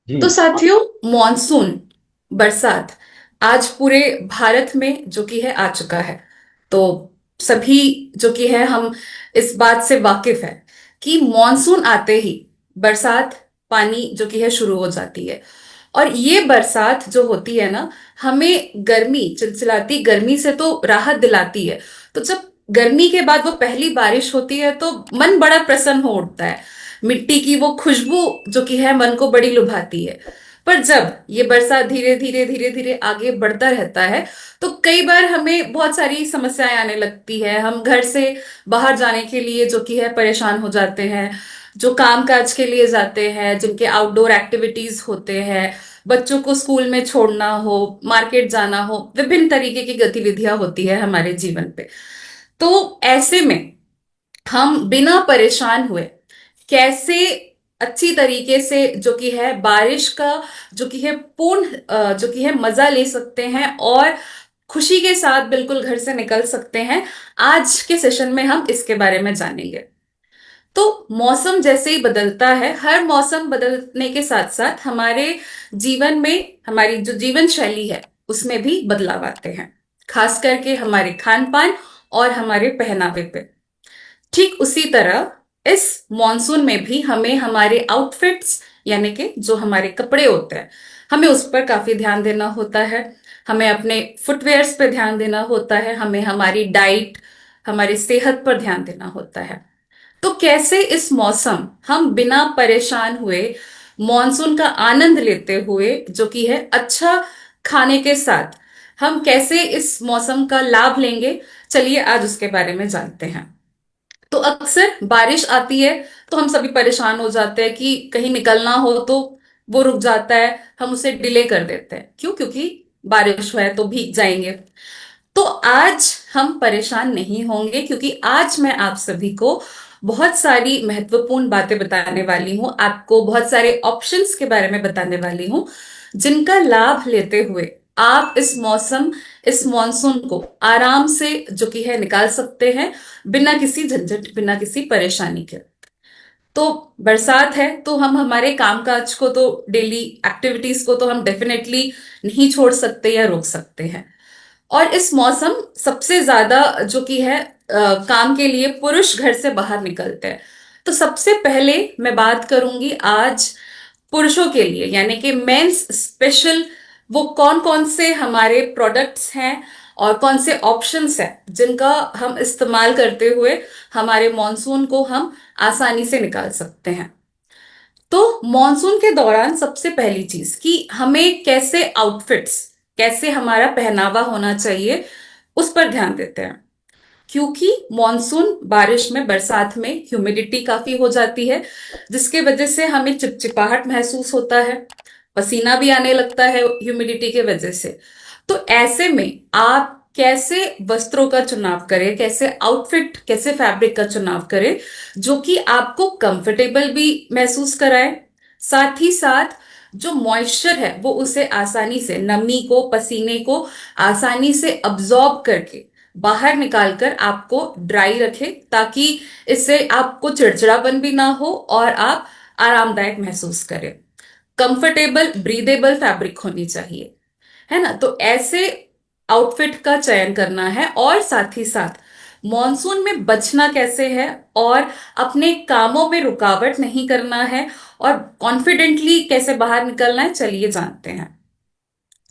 जी। तो साथियों, मॉनसून, बरसात आज पूरे भारत में जो कि है आ चुका है। तो सभी जो कि है हम इस बात से वाकिफ है कि मॉनसून आते ही बरसात पानी जो कि है शुरू हो जाती है। और ये बरसात जो होती है ना, हमें गर्मी, चिलचिलाती गर्मी से तो राहत दिलाती है। तो जब गर्मी के बाद वो पहली बारिश होती है तो मन बड़ा प्रसन्न हो उठता है। मिट्टी की वो खुशबू जो कि है मन को बड़ी लुभाती है। पर जब ये बरसात धीरे धीरे धीरे धीरे आगे बढ़ता रहता है तो कई बार हमें बहुत सारी समस्याएं आने लगती है। हम घर से बाहर जाने के लिए जो कि है परेशान हो जाते हैं। जो काम काज के लिए जाते हैं, जिनके आउटडोर एक्टिविटीज होते हैं, बच्चों को स्कूल में छोड़ना हो, मार्केट जाना हो, विभिन्न तरीके की गतिविधियां होती है हमारे जीवन पे। तो ऐसे में हम बिना परेशान हुए कैसे अच्छी तरीके से जो कि है बारिश का जो कि है पूर्ण जो कि है मजा ले सकते हैं और खुशी के साथ बिल्कुल घर से निकल सकते हैं, आज के सेशन में हम इसके बारे में जानेंगे। तो मौसम जैसे ही बदलता है, हर मौसम बदलने के साथ साथ हमारे जीवन में हमारी जो जीवन शैली है उसमें भी बदलाव आते हैं, खास करके हमारे खान पान और हमारे पहनावे पे। ठीक उसी तरह इस मॉनसून में भी हमें हमारे आउटफिट्स, यानी कि जो हमारे कपड़े होते हैं, हमें उस पर काफी ध्यान देना होता है। हमें अपने फुटवेयर्स पर ध्यान देना होता है, हमें हमारी डाइट, हमारी सेहत पर ध्यान देना होता है। तो कैसे इस मौसम हम बिना परेशान हुए मॉनसून का आनंद लेते हुए जो कि है अच्छा खाने के साथ हम कैसे इस मौसम का लाभ लेंगे, चलिए आज उसके बारे में जानते हैं। तो अक्सर बारिश आती है तो हम सभी परेशान हो जाते हैं कि कहीं निकलना हो तो वो रुक जाता है, हम उसे डिले कर देते हैं। क्यों? क्योंकि बारिश है तो भीग जाएंगे। तो आज हम परेशान नहीं होंगे, क्योंकि आज मैं आप सभी को बहुत सारी महत्वपूर्ण बातें बताने वाली हूं, आपको बहुत सारे ऑप्शंस के बारे में बताने वाली हूं, जिनका लाभ लेते हुए आप इस मॉनसून को आराम से जो कि है निकाल सकते हैं, बिना किसी झंझट, बिना किसी परेशानी के। तो बरसात है तो हम हमारे कामकाज को तो, डेली एक्टिविटीज को तो हम डेफिनेटली नहीं छोड़ सकते या रोक सकते हैं। और इस मौसम सबसे ज्यादा जो कि है काम के लिए पुरुष घर से बाहर निकलते हैं। तो सबसे पहले मैं बात करूंगी आज पुरुषों के लिए, यानी कि मेंस स्पेशल। वो कौन कौन से हमारे प्रोडक्ट्स हैं और कौन से ऑप्शंस हैं जिनका हम इस्तेमाल करते हुए हमारे मॉनसून को हम आसानी से निकाल सकते हैं। तो मॉनसून के दौरान सबसे पहली चीज कि हमें कैसे आउटफिट्स, कैसे हमारा पहनावा होना चाहिए, उस पर ध्यान देते हैं। क्योंकि मॉनसून बारिश में, बरसात में ह्यूमिडिटी काफी हो जाती है, जिसके वजह से हमें चिपचिपाहट महसूस होता है, पसीना भी आने लगता है ह्यूमिडिटी के वजह से। तो ऐसे में आप कैसे वस्त्रों का चुनाव करें, कैसे आउटफिट, कैसे फैब्रिक का चुनाव करें जो कि आपको कंफर्टेबल भी महसूस कराए, साथ ही साथ जो मॉइस्चर है वो उसे आसानी से, नमी को, पसीने को आसानी से अब्जॉर्ब करके बाहर निकालकर आपको ड्राई रखे, ताकि इससे आपको चिड़चिड़ापन भी ना हो और आप आरामदायक महसूस करें। कंफर्टेबल ब्रीदेबल फैब्रिक होनी चाहिए, है ना। तो ऐसे आउटफिट का चयन करना है, और साथ ही साथ मॉनसून में बचना कैसे है और अपने कामों में रुकावट नहीं करना है और कॉन्फिडेंटली कैसे बाहर निकलना है, चलिए जानते हैं।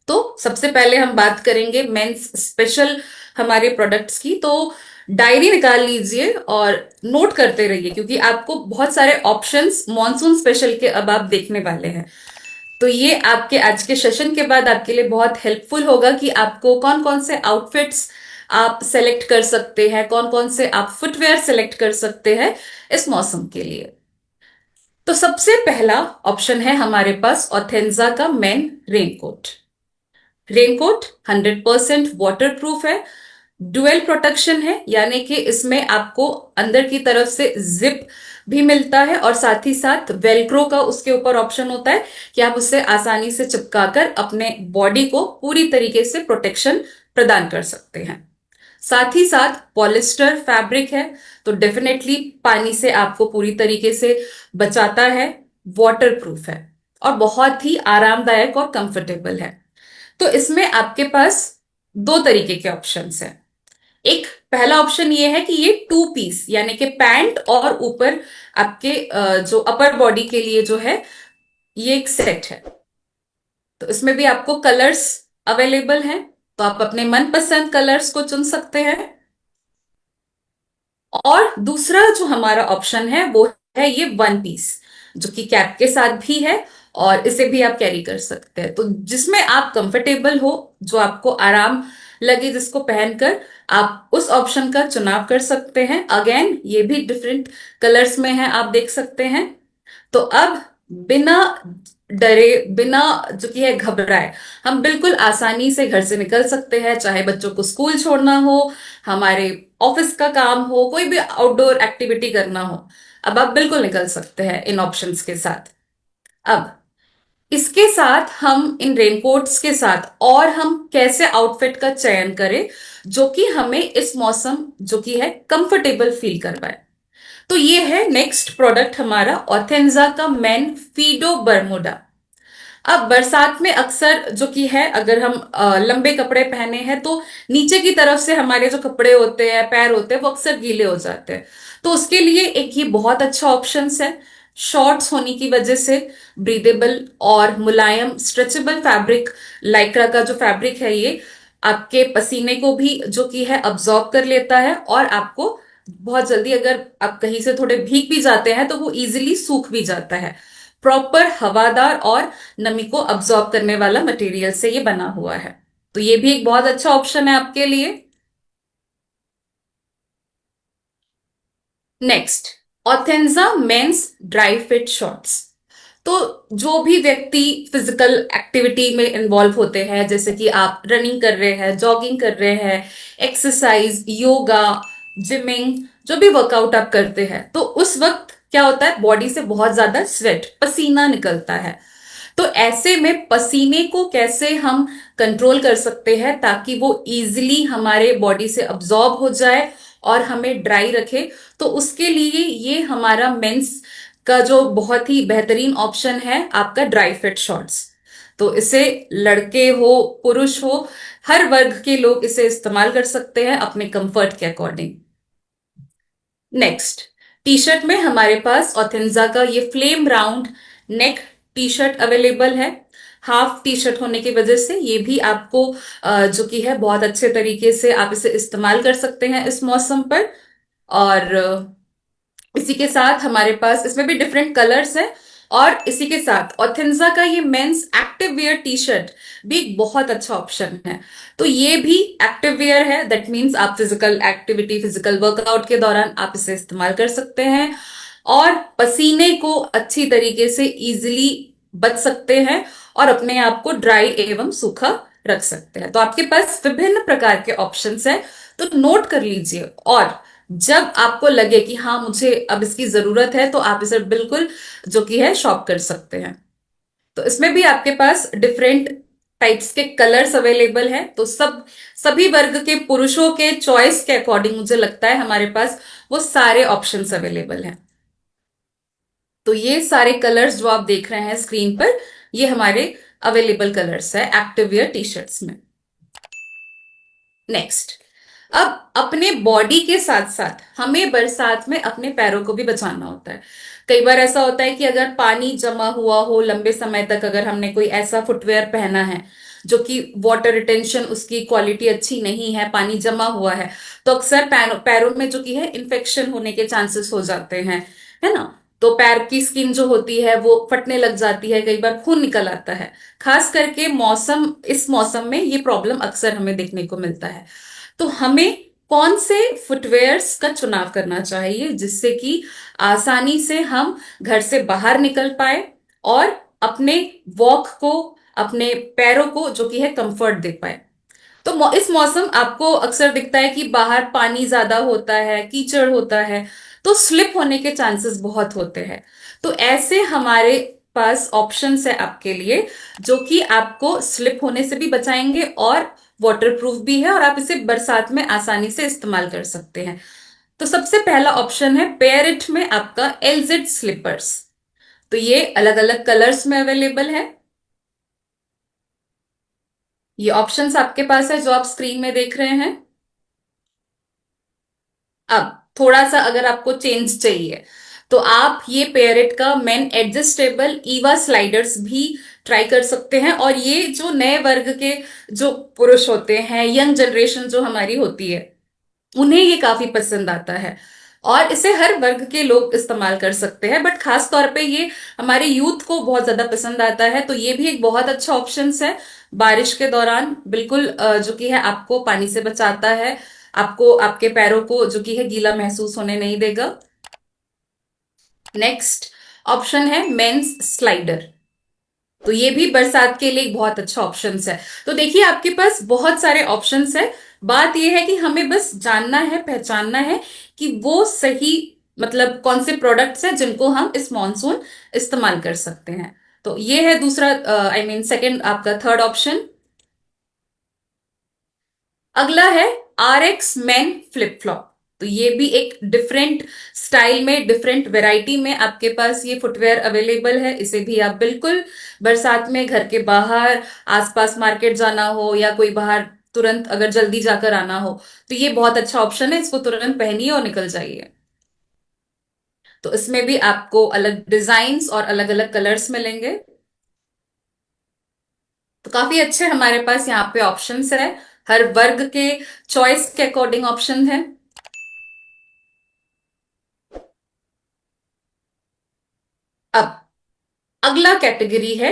तो सबसे पहले हम बात करेंगे मेंस स्पेशल हमारे प्रोडक्ट्स की। तो डायरी निकाल लीजिए और नोट करते रहिए, क्योंकि आपको बहुत सारे ऑप्शंस मॉनसून स्पेशल के अब आप देखने वाले हैं। तो ये आपके आज के सेशन के बाद आपके लिए बहुत हेल्पफुल होगा कि आपको कौन कौन से आउटफिट्स आप सेलेक्ट कर सकते हैं, कौन कौन से आप फुटवेयर सेलेक्ट कर सकते हैं इस मौसम के लिए। तो सबसे पहला ऑप्शन है हमारे पास ऑथेंजा का main raincoat. Raincoat 100% water proof है, डुअल प्रोटेक्शन है, यानी कि इसमें आपको अंदर की तरफ से जिप भी मिलता है और साथ ही साथ वेलक्रो का उसके ऊपर ऑप्शन होता है कि आप उससे आसानी से चिपकाकर अपने बॉडी को पूरी तरीके से प्रोटेक्शन प्रदान कर सकते हैं। साथ ही साथ पॉलिस्टर फैब्रिक है, तो डेफिनेटली पानी से आपको पूरी तरीके से बचाता है, वाटर प्रूफ है। और बहुत ही आरामदायक और कंफर्टेबल है। तो इसमें आपके पास दो तरीके के ऑप्शंस हैं। एक पहला ऑप्शन ये है कि ये टू पीस यानी कि पैंट और ऊपर आपके जो अपर बॉडी के लिए जो है ये एक सेट है। तो इसमें भी आपको कलर्स अवेलेबल हैं, तो आप अपने मनपसंद कलर्स को चुन सकते हैं। और दूसरा जो हमारा ऑप्शन है वो है ये वन पीस, जो कि कैप के साथ भी है और इसे भी आप कैरी कर सकते हैं। तो जिसमें आप कंफर्टेबल हो, जो आपको आराम लगे, जिसको पहनकर आप उस ऑप्शन का चुनाव कर सकते हैं। अगेन ये भी डिफरेंट कलर्स में है, आप देख सकते हैं। तो अब बिना डरे, बिना जो कि है घबराए, हम बिल्कुल आसानी से घर से निकल सकते हैं, चाहे बच्चों को स्कूल छोड़ना हो, हमारे ऑफिस का काम हो, कोई भी आउटडोर एक्टिविटी करना हो। अब आप बिल्कुल निकल सकते हैं इन ऑप्शंस के साथ। अब इसके साथ हम इन रेनकोट्स के साथ और हम कैसे आउटफिट का चयन करें जो कि हमें इस मौसम जो कि है कंफर्टेबल फील करवाए। तो ये है नेक्स्ट प्रोडक्ट हमारा ऑथेंजा का मेन फीडो बर्मुडा। अब बरसात में अक्सर जो कि है, अगर हम लंबे कपड़े पहने हैं तो नीचे की तरफ से हमारे जो कपड़े होते हैं, पैर होते हैं, वो अक्सर गीले हो जाते हैं। तो उसके लिए एक ये बहुत अच्छा ऑप्शन है। शॉर्ट्स होने की वजह से ब्रीदेबल और मुलायम स्ट्रेचेबल फैब्रिक, लाइक्रा का जो फैब्रिक है ये आपके पसीने को भी जो कि है अब्जॉर्ब कर लेता है, और आपको बहुत जल्दी अगर आप कहीं से थोड़े भीग भी जाते हैं तो वो इजीली सूख भी जाता है। प्रॉपर हवादार और नमी को अब्सॉर्ब करने वाला मटेरियल से ये बना हुआ है। तो ये भी एक बहुत अच्छा ऑप्शन है आपके लिए। नेक्स्ट, ऑथेंजा मेंस ड्राई फिट शॉर्ट्स। तो जो भी व्यक्ति फिजिकल एक्टिविटी में इन्वॉल्व होते हैं, जैसे कि आप रनिंग कर रहे हैं, जॉगिंग कर रहे हैं, एक्सरसाइज, योगा, जिमिंग, जो भी वर्कआउट आप करते हैं, तो उस वक्त क्या होता है, बॉडी से बहुत ज्यादा स्वेट, पसीना निकलता है। तो ऐसे में पसीने को कैसे हम कंट्रोल कर सकते हैं ताकि वो इजीली हमारे बॉडी से अब्जॉर्ब हो जाए और हमें ड्राई रखे। तो उसके लिए ये हमारा मेंस का जो बहुत ही बेहतरीन ऑप्शन है आपका ड्राई फिट शॉर्ट्स। तो इसे लड़के हो, पुरुष हो, हर वर्ग के लोग इसे इस्तेमाल कर सकते हैं अपने कंफर्ट के अकॉर्डिंग। नेक्स्ट, टी शर्ट में हमारे पास ऑथेंजा का ये flame round neck T shirt available है। हाफ टी शर्ट होने की वजह से ये भी आपको जो कि है बहुत अच्छे तरीके से आप इसे इस्तेमाल कर सकते हैं इस मौसम पर। और इसी के साथ हमारे पास इसमें भी डिफरेंट कलर्स हैं। और इसी के साथ ऑथेंजा का ये men's active wear T shirt भी एक बहुत अच्छा ऑप्शन है। तो ये भी एक्टिव वेयर है, दैट मीन्स आप फिजिकल एक्टिविटी, फिजिकल वर्कआउट के दौरान आप इसे इस्तेमाल कर सकते हैं और पसीने को अच्छी तरीके से इजीली बच सकते हैं और अपने आप को ड्राई एवं सूखा रख सकते हैं। तो आपके पास विभिन्न प्रकार के ऑप्शंस हैं, तो नोट कर लीजिए। और जब आपको लगे कि हाँ मुझे अब इसकी जरूरत है, तो आप इसे बिल्कुल जो कि है शॉप कर सकते हैं। तो इसमें भी आपके पास डिफरेंट टाइप्स के कलर्स अवेलेबल हैं। तो सभी वर्ग के पुरुषों के चॉइस के अकॉर्डिंग मुझे लगता है हमारे पास वो सारे ऑप्शंस अवेलेबल हैं। तो ये सारे कलर्स जो आप देख रहे हैं स्क्रीन पर, ये हमारे अवेलेबल कलर्स है एक्टिव वेयर टी शर्ट्स में। नेक्स्ट, अब अपने बॉडी के साथ साथ हमें बरसात में अपने पैरों को भी बचाना होता है। कई बार ऐसा होता है कि अगर पानी जमा हुआ हो लंबे समय तक, अगर हमने कोई ऐसा फुटवेयर पहना है जो कि वाटर रिटेंशन उसकी क्वालिटी अच्छी नहीं है, पानी जमा हुआ है, तो अक्सर पैरों में जो कि है इन्फेक्शन होने के चांसेस हो जाते हैं, है ना। तो पैर की स्किन जो होती है वो फटने लग जाती है, कई बार खून निकल आता है। खास करके इस मौसम में ये प्रॉब्लम अक्सर हमें देखने को मिलता है। तो हमें कौन से फुटवेयर्स का चुनाव करना चाहिए जिससे कि आसानी से हम घर से बाहर निकल पाए और अपने वॉक को, अपने पैरों को जो कि है कंफर्ट दे पाए। तो इस मौसम आपको अक्सर दिखता है कि बाहर पानी ज्यादा होता है, कीचड़ होता है, तो स्लिप होने के चांसेस बहुत होते हैं। तो ऐसे हमारे पास ऑप्शंस है आपके लिए जो कि आपको स्लिप होने से भी बचाएंगे और वाटरप्रूफ भी है, और आप इसे बरसात में आसानी से इस्तेमाल कर सकते हैं। तो सबसे पहला ऑप्शन है पेयर इट में आपका एलजेड स्लीपर्स। तो ये अलग अलग कलर्स में अवेलेबल है। ये ऑप्शंस आपके पास है जो आप स्क्रीन में देख रहे हैं। अब थोड़ा सा अगर आपको चेंज चाहिए तो आप ये पेयरेट का मेन एडजस्टेबल ईवा स्लाइडर्स भी ट्राई कर सकते हैं। और ये जो नए वर्ग के जो पुरुष होते हैं, यंग जनरेशन जो हमारी होती है, उन्हें ये काफी पसंद आता है। और इसे हर वर्ग के लोग इस्तेमाल कर सकते हैं, बट खास तौर पे ये हमारे यूथ को बहुत ज्यादा पसंद आता है। तो ये भी एक बहुत अच्छा ऑप्शन है बारिश के दौरान। बिल्कुल जो कि है आपको पानी से बचाता है, आपको आपके पैरों को जो कि है गीला महसूस होने नहीं देगा। नेक्स्ट ऑप्शन है मेंस स्लाइडर। तो ये भी बरसात के लिए एक बहुत अच्छा ऑप्शन है। तो देखिए आपके पास बहुत सारे ऑप्शंस है। बात यह है कि हमें बस जानना है, पहचानना है कि वो सही मतलब कौन से प्रोडक्ट्स हैं जिनको हम इस मॉनसून इस्तेमाल कर सकते हैं। तो ये है दूसरा, आई मीन सेकंड, आपका थर्ड ऑप्शन। अगला है R X man flip flop. तो ये भी एक डिफरेंट स्टाइल में, डिफरेंट वैरायटी में आपके पास ये फुटवेयर अवेलेबल है। इसे भी आप बिल्कुल बरसात में घर के बाहर, आसपास मार्केट जाना हो या कोई बाहर तुरंत अगर जल्दी जाकर आना हो, तो ये बहुत अच्छा ऑप्शन है। इसको तुरंत पहनिए और निकल जाइए। तो इसमें भी आपको अलग डिजाइन्स और अलग अलग कलर्स मिलेंगे। तो काफी अच्छे हमारे पास यहाँ पे ऑप्शंस है। हर वर्ग के चॉइस के अकॉर्डिंग ऑप्शन है। अब अगला कैटेगरी है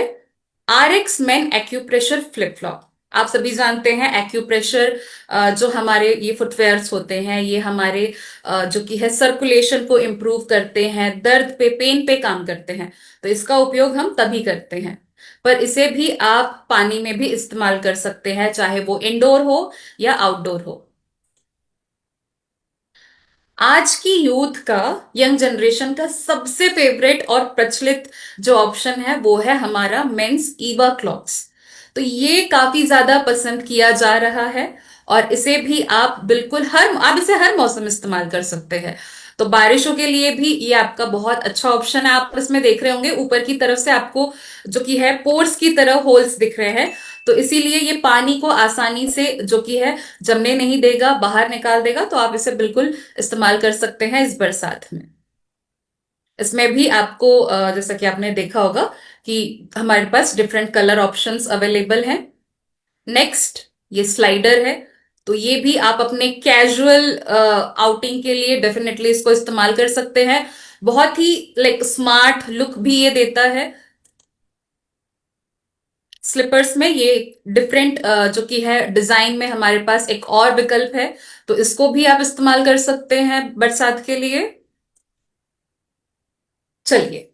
R X man acupressure flip flop. आप सभी जानते हैं एक्यूप्रेशर जो हमारे ये फुटवेयर्स होते हैं, ये हमारे जो कि है सर्कुलेशन को इम्प्रूव करते हैं, दर्द पे, पेन पे काम करते हैं। तो इसका उपयोग हम तभी करते हैं। पर इसे भी आप पानी में भी इस्तेमाल कर सकते हैं, चाहे वो इंडोर हो या आउटडोर हो। आज की यूथ का, यंग जनरेशन का सबसे फेवरेट और प्रचलित जो ऑप्शन है वो है हमारा मेंस ईवा क्लॉथ्स। तो ये काफी ज्यादा पसंद किया जा रहा है। और इसे भी आप बिल्कुल आप इसे हर मौसम इस्तेमाल कर सकते हैं। तो बारिशों के लिए भी ये आपका बहुत अच्छा ऑप्शन है। आप इसमें देख रहे होंगे ऊपर की तरफ से आपको जो कि है पोर्स की तरह होल्स दिख रहे हैं। तो इसीलिए ये पानी को आसानी से जो कि है जमने नहीं देगा, बाहर निकाल देगा। तो आप इसे बिल्कुल इस्तेमाल कर सकते हैं इस बरसात में। इसमें भी आपको जैसा कि आपने देखा होगा कि हमारे पास डिफरेंट कलर ऑप्शंस अवेलेबल हैं। नेक्स्ट ये स्लाइडर है। तो ये भी आप अपने कैजुअल आउटिंग के लिए डेफिनेटली इसको इस्तेमाल कर सकते हैं। बहुत ही लाइक स्मार्ट लुक भी ये देता है। स्लीपर्स में ये डिफरेंट जो कि है डिजाइन में हमारे पास एक और विकल्प है। तो इसको भी आप इस्तेमाल कर सकते हैं बरसात के लिए। चलिए,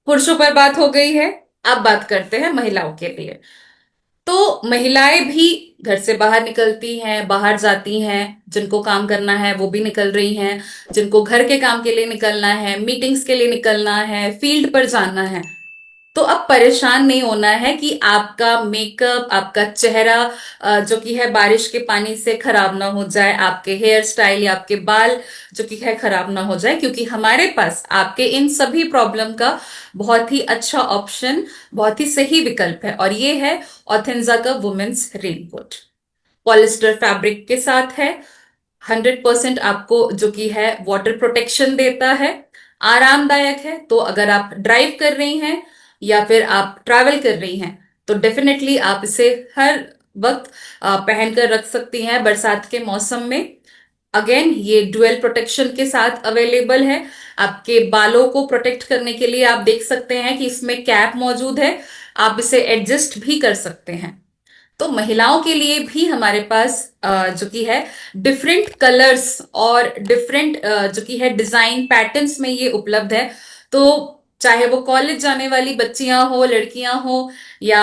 पुरुषों पर बात हो गई है। अब बात करते हैं महिलाओं के लिए। तो महिलाएं भी घर से बाहर निकलती हैं, बाहर जाती हैं, जिनको काम करना है वो भी निकल रही हैं, जिनको घर के काम के लिए निकलना है, मीटिंग्स के लिए निकलना है, फील्ड पर जाना है। तो अब परेशान नहीं होना है कि आपका मेकअप, आपका चेहरा जो कि है बारिश के पानी से खराब ना हो जाए, आपके हेयर स्टाइल या आपके बाल जो कि है खराब ना हो जाए, क्योंकि हमारे पास आपके इन सभी प्रॉब्लम का बहुत ही अच्छा ऑप्शन, बहुत ही सही विकल्प है। और ये है ऑथेंजा का वुमेन्स रेनकोट। पॉलिस्टर फैब्रिक के साथ है। 100% आपको जो कि है वाटर प्रोटेक्शन देता है, आरामदायक है। तो अगर आप ड्राइव कर रही हैं या फिर आप ट्रैवल कर रही हैं तो डेफिनेटली आप इसे हर वक्त पहन कर रख सकती हैं बरसात के मौसम में। अगेन ये डुअल प्रोटेक्शन के साथ अवेलेबल है। आपके बालों को प्रोटेक्ट करने के लिए आप देख सकते हैं कि इसमें कैप मौजूद है। आप इसे एडजस्ट भी कर सकते हैं। तो महिलाओं के लिए भी हमारे पास जो कि है डिफरेंट कलर्स और डिफरेंट जो कि है डिजाइन पैटर्न्स में ये उपलब्ध है। तो चाहे वो कॉलेज जाने वाली बच्चियां हो, लड़कियां हो, या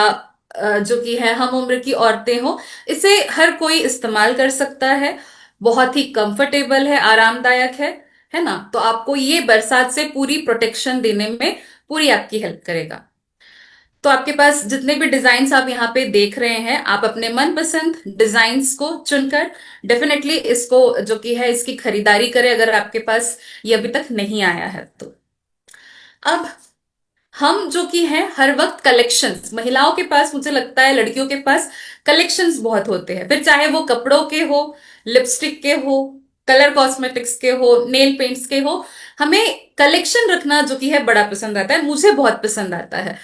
जो कि है हम उम्र की औरतें हो, इसे हर कोई इस्तेमाल कर सकता है। बहुत ही कंफर्टेबल है, आरामदायक है ना। तो आपको ये बरसात से पूरी प्रोटेक्शन देने में पूरी आपकी हेल्प करेगा। तो आपके पास जितने भी डिजाइन्स आप यहाँ पे देख रहे हैं, आप अपने मनपसंद डिजाइन्स को चुनकर डेफिनेटली इसको जो कि है इसकी खरीदारी करें, अगर आपके पास ये अभी तक नहीं आया है तो। अब हम जो कि है हर वक्त कलेक्शंस, महिलाओं के पास मुझे लगता है, लड़कियों के पास कलेक्शंस बहुत होते हैं, फिर चाहे वो कपड़ों के हो, लिपस्टिक के हो, कलर कॉस्मेटिक्स के हो, नेल पेंट्स के हो। हमें कलेक्शन रखना जो कि है बड़ा पसंद आता है, मुझे बहुत पसंद आता है।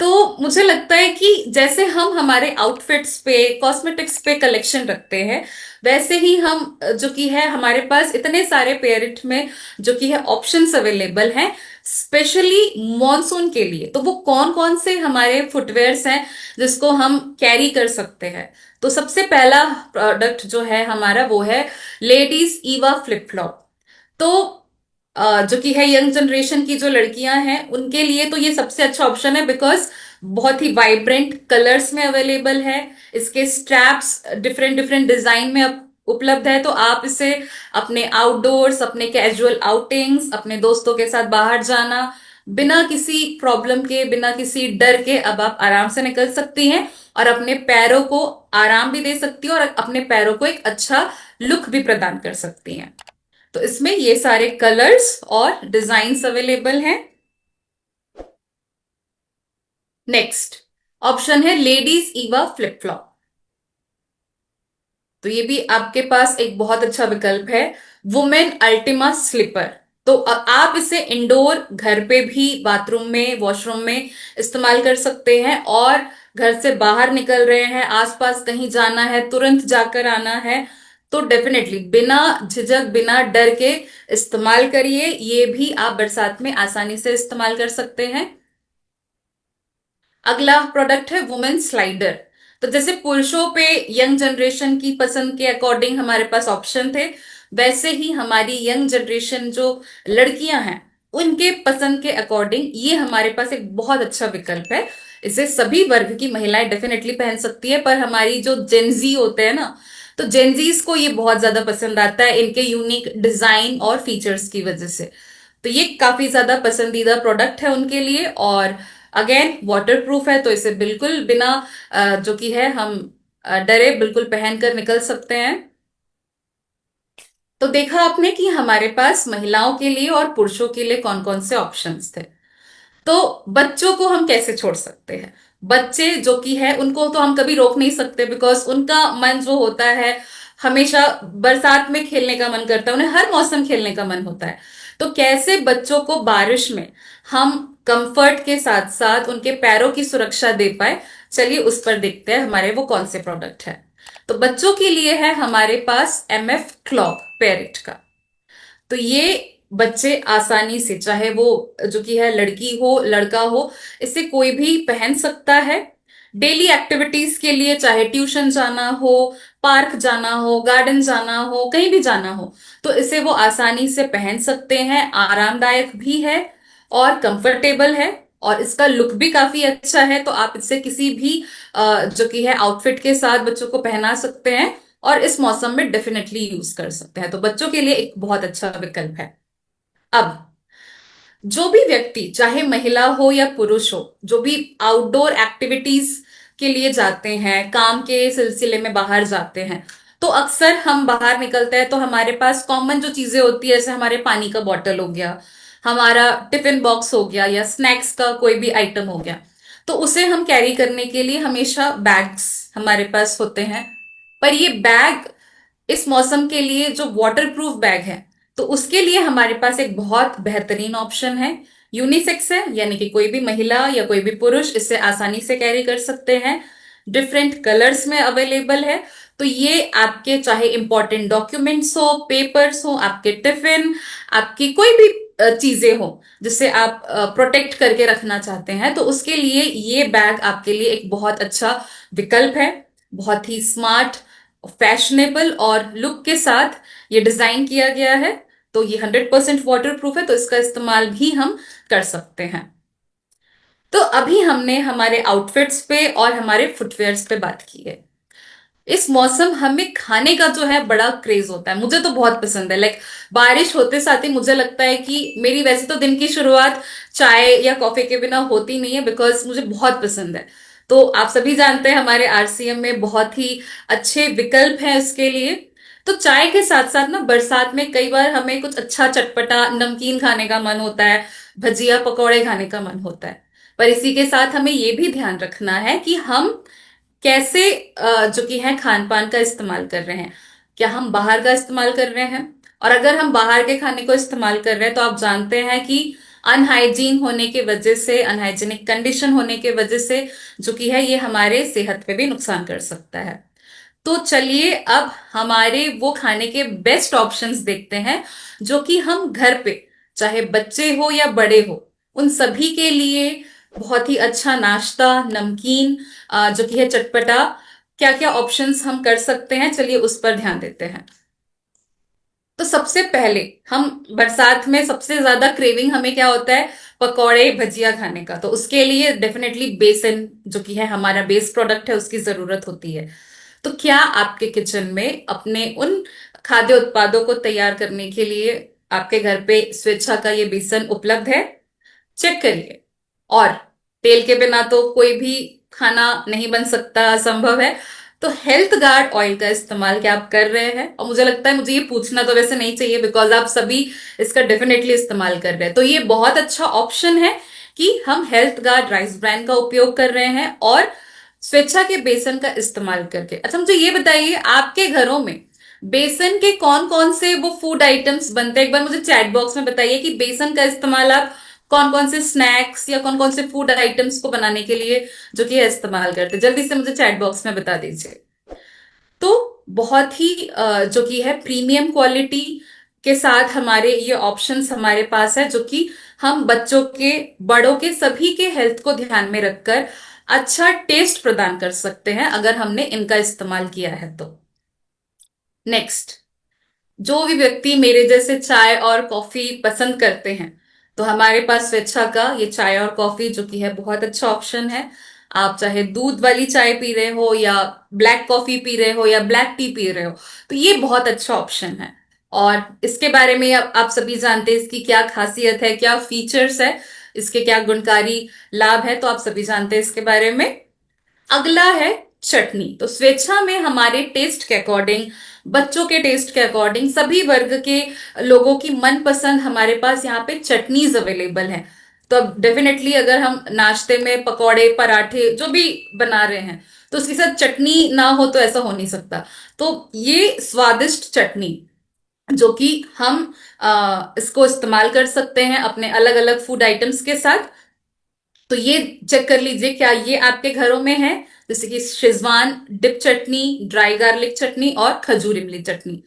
तो मुझे लगता है कि जैसे हम हमारे आउटफिट्स पे, कॉस्मेटिक्स पे कलेक्शन रखते हैं, वैसे ही हम जो कि है हमारे पास इतने सारे पेरेंट में जो कि है ऑप्शंस अवेलेबल हैं स्पेशली मॉनसून के लिए। तो वो कौन कौन से हमारे फुटवेयर्स हैं जिसको हम कैरी कर सकते हैं? तो सबसे पहला प्रोडक्ट जो है हमारा वो है लेडीज ईवा फ्लिप फ्लॉप। तो जो कि है यंग जनरेशन की जो लड़कियां हैं उनके लिए तो ये सबसे अच्छा ऑप्शन है, बिकॉज बहुत ही वाइब्रेंट कलर्स में अवेलेबल है। इसके स्ट्रैप्स डिफरेंट डिफरेंट डिजाइन में उपलब्ध है, तो आप इसे अपने आउटडोर्स, अपने कैजुअल आउटिंग्स, अपने दोस्तों के साथ बाहर जाना, बिना किसी प्रॉब्लम के, बिना किसी डर के अब आप आराम से निकल सकती हैं और अपने पैरों को आराम भी दे सकती हैं और अपने पैरों को एक अच्छा लुक भी प्रदान कर सकती हैं। तो इसमें ये सारे कलर्स और डिजाइन्स अवेलेबल हैं। नेक्स्ट ऑप्शन है लेडीज ईवा फ्लिप फ्लॉप। तो ये भी आपके पास एक बहुत अच्छा विकल्प है, वुमेन अल्टीमा स्लीपर। तो आप इसे इंडोर घर पे भी, बाथरूम में, वॉशरूम में इस्तेमाल कर सकते हैं, और घर से बाहर निकल रहे हैं, आसपास कहीं जाना है, तुरंत जाकर आना है, तो डेफिनेटली बिना झिझक, बिना डर के इस्तेमाल करिए। ये भी आप बरसात में आसानी से इस्तेमाल कर सकते हैं। अगला प्रोडक्ट है वुमेन स्लाइडर। तो जैसे पुरुषों पे यंग जनरेशन की पसंद के अकॉर्डिंग हमारे पास ऑप्शन थे, वैसे ही हमारी यंग जनरेशन जो लड़कियां हैं उनके पसंद के अकॉर्डिंग ये हमारे पास एक बहुत अच्छा विकल्प है। इसे सभी वर्ग की महिलाएं डेफिनेटली पहन सकती है, पर हमारी जो जेंजी होते हैं ना, तो जेंजीज को ये बहुत ज्यादा पसंद आता है इनके यूनिक डिजाइन और फीचर्स की वजह से। तो ये काफी ज्यादा पसंदीदा प्रोडक्ट है उनके लिए, और अगेन वाटर प्रूफ है, तो इसे बिल्कुल बिना जो कि है हम डरे बिल्कुल पहनकर निकल सकते हैं। तो देखा आपने कि हमारे पास महिलाओं के लिए और पुरुषों के लिए कौन कौन से ऑप्शंस थे। तो बच्चों को हम कैसे छोड़ सकते हैं? बच्चे जो कि है उनको तो हम कभी रोक नहीं सकते, बिकॉज उनका मन जो होता है हमेशा बरसात में खेलने का मन करता है, उन्हें हर मौसम खेलने का मन होता है। तो कैसे बच्चों को बारिश में हम कंफर्ट के साथ साथ उनके पैरों की सुरक्षा दे पाए, चलिए उस पर देखते हैं हमारे वो कौन से प्रोडक्ट है। तो बच्चों के लिए है हमारे पास MF क्लॉग पेरेट का। तो ये बच्चे आसानी से, चाहे वो जो कि है लड़की हो लड़का हो, इसे कोई भी पहन सकता है डेली एक्टिविटीज के लिए, चाहे ट्यूशन जाना हो, पार्क जाना हो, गार्डन जाना हो, कहीं भी जाना हो, तो इसे वो आसानी से पहन सकते हैं। आरामदायक भी है और कंफर्टेबल है, और इसका लुक भी काफी अच्छा है। तो आप इससे किसी भी जो कि है आउटफिट के साथ बच्चों को पहना सकते हैं और इस मौसम में डेफिनेटली यूज कर सकते हैं। तो बच्चों के लिए एक बहुत अच्छा विकल्प है। अब जो भी व्यक्ति, चाहे महिला हो या पुरुष हो, जो भी आउटडोर एक्टिविटीज के लिए जाते हैं, काम के सिलसिले में बाहर जाते हैं, तो अक्सर हम बाहर निकलते हैं तो हमारे पास कॉमन जो चीजें होती है, जैसे हमारे पानी का बॉटल हो गया, हमारा टिफिन बॉक्स हो गया, या स्नैक्स का कोई भी आइटम हो गया, तो उसे हम कैरी करने के लिए हमेशा बैग्स हमारे पास होते हैं। पर ये बैग इस मौसम के लिए जो वाटर प्रूफ बैग है, तो उसके लिए हमारे पास एक बहुत बेहतरीन ऑप्शन है। यूनिसेक्स है, यानी कि कोई भी महिला या कोई भी पुरुष इसे आसानी से कैरी कर सकते हैं, डिफरेंट कलर्स में अवेलेबल है। तो ये आपके चाहे इंपॉर्टेंट डॉक्यूमेंट्स हो, पेपर्स हो, आपके टिफिन, आपकी कोई भी चीजें हो जिससे आप प्रोटेक्ट करके रखना चाहते हैं, तो उसके लिए ये बैग आपके लिए एक बहुत अच्छा विकल्प है। बहुत ही स्मार्ट, फैशनेबल और लुक के साथ ये डिजाइन किया गया है। तो ये 100% वाटर प्रूफ है, तो इसका इस्तेमाल भी हम कर सकते हैं। तो अभी हमने हमारे आउटफिट्स पे और हमारे फुटवेयर्स पे बात की है। इस मौसम हमें खाने का जो है बड़ा क्रेज होता है, मुझे तो बहुत पसंद है। लाइक बारिश होते साथ ही मुझे लगता है कि मेरी वैसे तो दिन की शुरुआत चाय या कॉफी के बिना होती नहीं है, बिकॉज मुझे बहुत पसंद है। तो आप सभी जानते हैं हमारे RCM में बहुत ही अच्छे विकल्प हैं इसके लिए। तो चाय के साथ साथ ना बरसात में कई बार हमें कुछ अच्छा चटपटा नमकीन खाने का मन होता है, भजिया पकौड़े खाने का मन होता है। पर इसी के साथ हमें ये भी ध्यान रखना है कि हम कैसे जो कि है खान पान का इस्तेमाल कर रहे हैं। क्या हम बाहर का इस्तेमाल कर रहे हैं? और अगर हम बाहर के खाने को इस्तेमाल कर रहे हैं तो आप जानते हैं कि अनहाइजीन होने के वजह से, अनहाइजीनिक कंडीशन होने के वजह से जो कि है ये हमारे सेहत पे भी नुकसान कर सकता है। तो चलिए अब हमारे वो खाने के बेस्ट ऑप्शंस देखते हैं जो कि हम घर पे, चाहे बच्चे हो या बड़े हो, उन सभी के लिए बहुत ही अच्छा नाश्ता, नमकीन, जो कि है चटपटा, क्या क्या ऑप्शंस हम कर सकते हैं, चलिए उस पर ध्यान देते हैं। तो सबसे पहले हम बरसात में सबसे ज्यादा क्रेविंग हमें क्या होता है? पकौड़े भजिया खाने का। तो उसके लिए डेफिनेटली बेसन जो कि है हमारा बेस प्रोडक्ट है उसकी जरूरत होती है। तो क्या आपके किचन में अपने उन खाद्य उत्पादों को तैयार करने के लिए आपके घर पे स्वेच्छा का ये बेसन उपलब्ध है? चेक करिए। और तेल के बिना तो कोई भी खाना नहीं बन सकता, असंभव है। तो हेल्थ गार्ड ऑयल का इस्तेमाल क्या आप कर रहे हैं? और मुझे लगता है मुझे ये पूछना तो वैसे नहीं चाहिए, बिकॉज आप सभी इसका डेफिनेटली इस्तेमाल कर रहे हैं। तो ये बहुत अच्छा ऑप्शन है कि हम हेल्थ गार्ड राइस ब्रांड का उपयोग कर रहे हैं और स्वेच्छा के बेसन का इस्तेमाल करके। अच्छा मुझे ये बताइए, आपके घरों में बेसन के कौन कौन से वो फूड आइटम्स बनते हैं? एक बार मुझे चैट बॉक्स में बताइए कि बेसन का इस्तेमाल आप कौन कौन से स्नैक्स या कौन कौन से फूड आइटम्स को बनाने के लिए जो कि है इस्तेमाल करते हैं। जल्दी से मुझे चैट बॉक्स में बता दीजिए। तो बहुत ही जो कि है प्रीमियम क्वालिटी के साथ हमारे ये ऑप्शंस हमारे पास है, जो कि हम बच्चों के, बड़ों के, सभी के हेल्थ को ध्यान में रखकर अच्छा टेस्ट प्रदान कर सकते हैं अगर हमने इनका इस्तेमाल किया है तो। नेक्स्ट, जो भी व्यक्ति मेरे जैसे चाय और कॉफी पसंद करते हैं, तो हमारे पास स्वेच्छा का ये चाय और कॉफी जो कि है बहुत अच्छा ऑप्शन है। आप चाहे दूध वाली चाय पी रहे हो या ब्लैक कॉफी पी रहे हो या ब्लैक टी पी रहे हो, तो ये बहुत अच्छा ऑप्शन है। और इसके बारे में आप सभी जानते हैं इसकी क्या खासियत है, क्या फीचर्स है, इसके क्या गुणकारी लाभ है, तो आप सभी जानते हैं इसके बारे में। अगला है चटनी। तो स्वेच्छा में हमारे टेस्ट के अकॉर्डिंग, बच्चों के टेस्ट के अकॉर्डिंग, सभी वर्ग के लोगों की मनपसंद हमारे पास यहाँ पे चटनीज अवेलेबल है। तो अब डेफिनेटली अगर हम नाश्ते में पकौड़े, पराठे जो भी बना रहे हैं तो उसके साथ चटनी ना हो तो ऐसा हो नहीं सकता। तो ये स्वादिष्ट चटनी जो कि हम इसको इस्तेमाल कर सकते हैं अपने अलग अलग फूड आइटम्स के साथ। तो ये चेक कर लीजिए क्या ये आपके घरों में है, जैसे कि शेजवान डिप चटनी, ड्राई गार्लिक चटनी और खजूर इमली चटनी।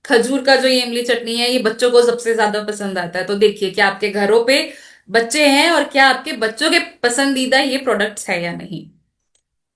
खजूर का जो ये इमली चटनी है ये बच्चों को सबसे ज्यादा पसंद आता है। तो देखिए क्या आपके घरों पे बच्चे हैं और क्या आपके बच्चों के पसंदीदा ये प्रोडक्ट्स है या नहीं।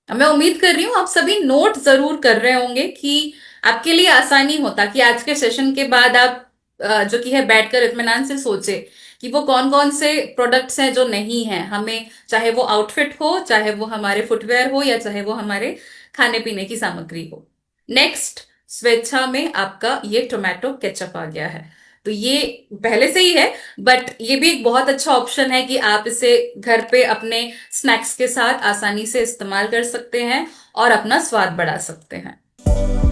अब मैं उम्मीद कर रही हूँ आप सभी नोट जरूर कर रहे होंगे कि आपके लिए आसानी होता कि आज के सेशन के बाद आप जो कि है बैठकर इत्मीनान से सोचे कि वो कौन कौन से प्रोडक्ट्स हैं जो नहीं हैं हमें, चाहे वो आउटफिट हो, चाहे वो हमारे फुटवेयर हो, या चाहे वो हमारे खाने पीने की सामग्री हो। नेक्स्ट, स्वेच्छा में आपका ये टोमेटो केचप आ गया है। तो ये पहले से ही है, बट ये भी एक बहुत अच्छा ऑप्शन है कि आप इसे घर पे अपने स्नैक्स के साथ आसानी से इस्तेमाल कर सकते हैं और अपना स्वाद बढ़ा सकते हैं।